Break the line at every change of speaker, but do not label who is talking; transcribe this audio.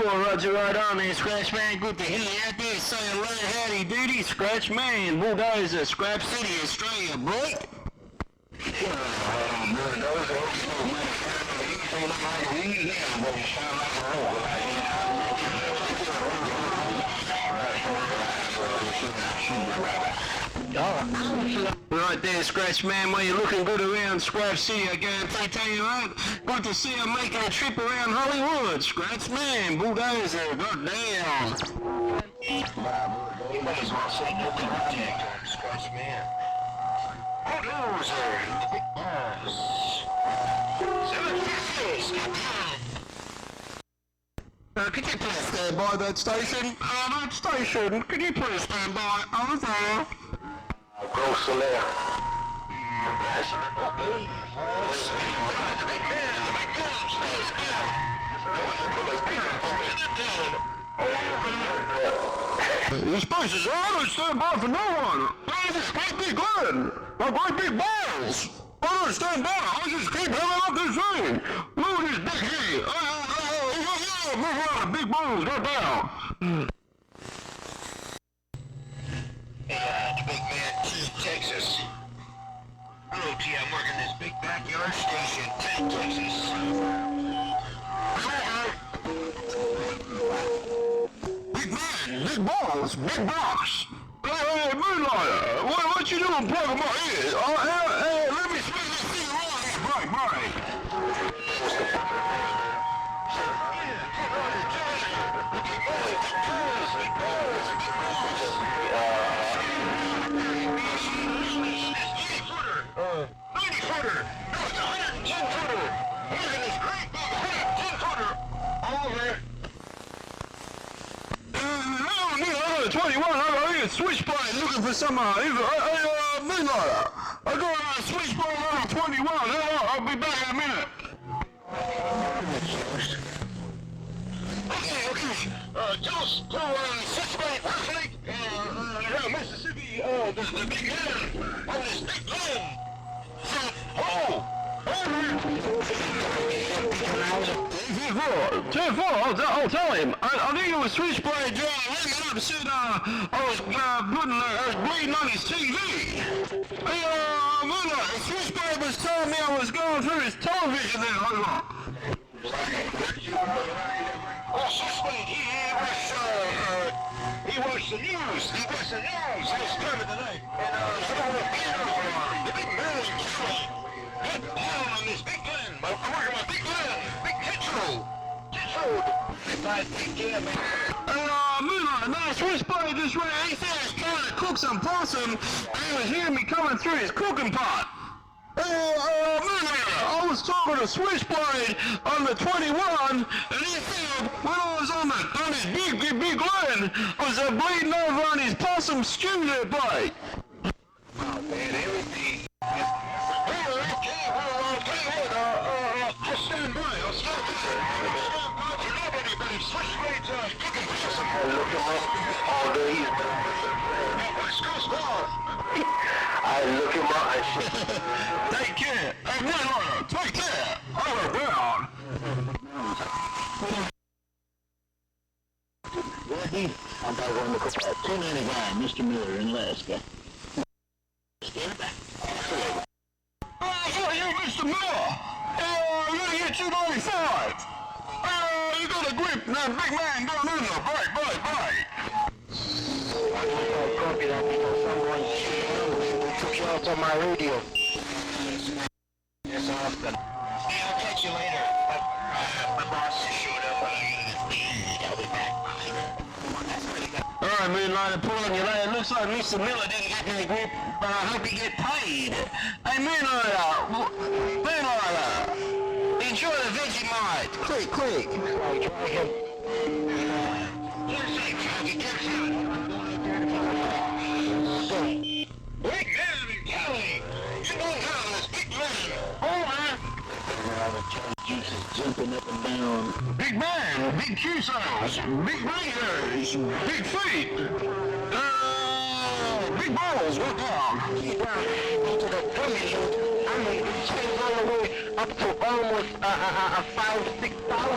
Roger, right on there, Scratch Man. Good to hear you out there saying howdy doody, Scratch Man. Bulldozer, Scrap City, Australia, boy. Right there, Scratch Man, well, you're looking good around Scratch City, I guarantee tell you what. Good to see you making a trip around Hollywood, Scratch Man, Bulldozer, goddamn. You might as well say no contact, Scratch Man. Bulldozer, could you please stand by that station? Could you please stand by? Over. Gross Solaire. Your space is on, don't stand by for no one. Great big Glenn, my great big balls. I don't stand by, I just keep having up this thing. Look at this big head. Move on, big balls, go down. The big man, Texas. Hello, T, I'm working this big backyard station, Texas. Big man, big balls, big box. Hey, Moonlighter, what you doing plugging my ears? Let me spin this thing around here, right. Switchblade looking for some Moonlighter. I got a switchblade level 21. I'll be back in a minute. Okay. Tell us to switchblade perfect. Mississippi. This the big man on this big land. I'll tell him. I think it was Switchblade ringing up and said I was bleeding on his TV. Moonlighter, Switchblade was telling me I was going through his television there. Hold on. Switchblade, he watched the news. This time of the night. And the big man was down on this big land. I'm working my big land. Big control. Moonlighter, nice Switchblade just ran. He said he was trying to cook some possum, and he was hearing me coming through his cooking pot. Moonlighter, I was talking to Switchblade on the 21, and he said when I was on his big land, I was bleeding over on his possum stew there, Blade. Oh man, everything. Just stand by. I'll stop this. Switchblade, look him up all day. I look him up and shit. Take care. Hey, Moonlighter, take care. Over down. I'm about to look at 295, Mr. Miller in Alaska. Stand back. Oh, you, Mr. Miller. You're gonna get 295. You got a grip, now big man down in there, bite. Copy that, someone took shots on my radio. Yes, often. Hey, I'll catch you later. My boss just showed up. I'll be back. Alright, Moonlighter, pull on your leg. Looks like Mr. Miller didn't get any grip, but I hope he get paid. Hey, Moonlighter, enjoy the Vegemite. Click. Big man in Cali. You know how this big man. Juices jumping up and down. Big man, big Q-cells, big fingers, big feet. Big balls, go down. Into the tummy. I mean, change all the way up to almost $5-6